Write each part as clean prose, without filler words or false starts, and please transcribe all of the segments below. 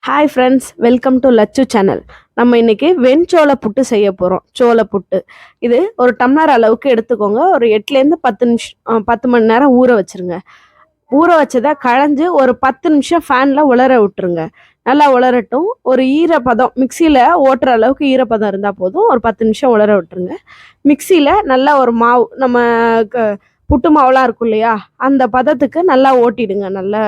Hi friends, welcome to Lachu channel. நம்ம இன்னைக்கு வெண்சோள புட்டு செய்ய போகிறோம். சோள புட்டு இது ஒரு டம்ளர் அளவுக்கு எடுத்துக்கோங்க. ஒரு 8லேருந்து 10 மணி நேரம் ஊற வச்சுருங்க. ஊற வச்சதை களைஞ்சு ஒரு 10 நிமிஷம் ஃபேனில் உலர விட்டுருங்க. நல்லா உலரட்டும். ஒரு ஈரப்பதம் மிக்சியில் ஓட்டுற அளவுக்கு ஈரப்பதம் இருந்தால் போதும். ஒரு 10 நிமிஷம் உலர விட்டுருங்க. மிக்சியில் நல்லா ஒரு மாவு நம்ம புட்டு மாவுலாம் இருக்கும் இல்லையா, அந்த பதத்துக்கு நல்லா ஓட்டிடுங்க. நல்லா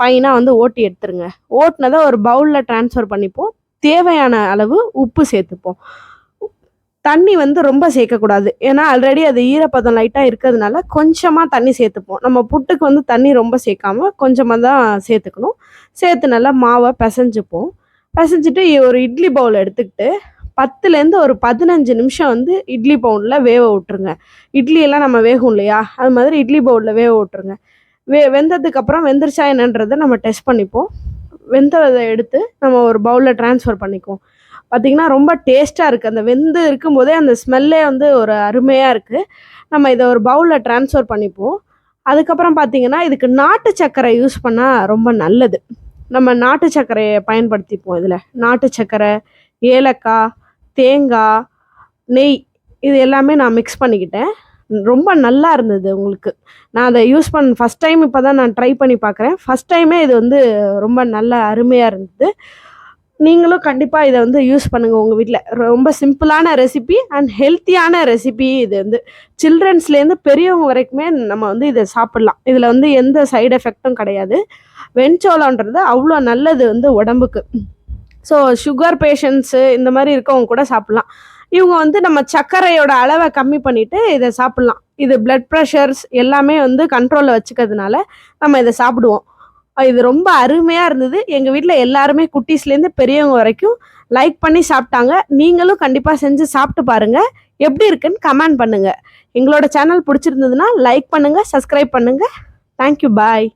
ஃபைனாக வந்து ஓட்டி எடுத்துருங்க. ஓட்டினதை ஒரு பவுலில் ட்ரான்ஸ்ஃபர் பண்ணிப்போம். தேவையான அளவு உப்பு சேர்த்துப்போம். தண்ணி வந்து ரொம்ப சேர்க்கக்கூடாது, ஏன்னா ஆல்ரெடி அது ஈரப்பதம் லைட்டாக இருக்கிறதுனால கொஞ்சமாக தண்ணி சேர்த்துப்போம். நம்ம புட்டுக்கு வந்து தண்ணி ரொம்ப சேர்க்காம கொஞ்சமாக தான் சேர்த்துக்கணும். சேர்த்து நல்லா மாவை பிசைஞ்சுப்போம். பிசைஞ்சிட்டு ஒரு இட்லி பவுல் எடுத்துக்கிட்டு 10லேருந்து ஒரு 15 நிமிஷம் வந்து இட்லி பவுலில் வேக விட்டுருங்க. இட்லியெல்லாம் நம்ம வேகும் இல்லையா, அது மாதிரி இட்லி பவுலில் வேக விட்டுருங்க. வெந்ததுக்கப்புறம் வெந்துருச்சா என்னன்றதை நம்ம டெஸ்ட் பண்ணிப்போம். வெந்ததை எடுத்து நம்ம ஒரு பவுலில் ட்ரான்ஸ்ஃபர் பண்ணிக்குவோம். பார்த்திங்கன்னா ரொம்ப டேஸ்ட்டாக இருக்குது. அந்த வெந்து இருக்கும்போதே அந்த ஸ்மெல்லே வந்து ஒரு அருமையாக இருக்குது. நம்ம இதை ஒரு பவுலில் ட்ரான்ஸ்ஃபர் பண்ணிப்போம். அதுக்கப்புறம் பார்த்திங்கன்னா இதுக்கு நாட்டு சர்க்கரை யூஸ் பண்ணால் ரொம்ப நல்லது. நம்ம நாட்டு சர்க்கரையை பயன்படுத்திப்போம். இதில் நாட்டு சர்க்கரை, ஏலக்காய், தேங்காய், நெய் இது எல்லாமே நான் மிக்ஸ் பண்ணிக்கிட்டேன். ரொம்ப நல்லா இருந்தது உங்களுக்கு. நான் அதை யூஸ் ஃபஸ்ட் டைம் இப்போ தான் நான் ட்ரை பண்ணி பார்க்குறேன். ஃபஸ்ட் டைமே இது வந்து ரொம்ப நல்ல அருமையாக இருந்தது. நீங்களும் கண்டிப்பாக இதை வந்து யூஸ் பண்ணுங்கள் உங்கள் வீட்டில். ரொம்ப சிம்பிளான ரெசிபி அண்ட் ஹெல்த்தியான ரெசிபி. இது வந்து சில்ட்ரன்ஸ்லேருந்து பெரியவங்க வரைக்குமே நம்ம வந்து இதை சாப்பிட்லாம். இதில் வந்து எந்த சைடு எஃபெக்டும் கிடையாது. வெண்சோளன்றது அவ்வளோ நல்லது வந்து உடம்புக்கு. ஸோ சுகர் பேஷண்ட்ஸு இந்த மாதிரி இருக்கவங்க கூட சாப்பிட்லாம். இவங்க வந்து நம்ம சர்க்கரையோட அளவை கம்மி பண்ணிவிட்டு இதை சாப்பிட்லாம். இது பிளட் ப்ரெஷர்ஸ் எல்லாமே வந்து கண்ட்ரோலில் வச்சுக்கிறதுனால நம்ம இதை சாப்பிடுவோம். இது ரொம்ப அருமையாக இருந்தது. எங்கள் வீட்டில் எல்லாருமே குட்டீஸ்லேருந்து பெரியவங்க வரைக்கும் லைக் பண்ணி சாப்பிட்டாங்க. நீங்களும் கண்டிப்பாக செஞ்சு சாப்பிட்டு பாருங்கள். எப்படி இருக்குன்னு கமெண்ட் பண்ணுங்கள். எங்களோட சேனல் பிடிச்சிருந்ததுன்னா லைக் பண்ணுங்கள், சப்ஸ்கிரைப் பண்ணுங்கள். தேங்க்யூ, பாய்.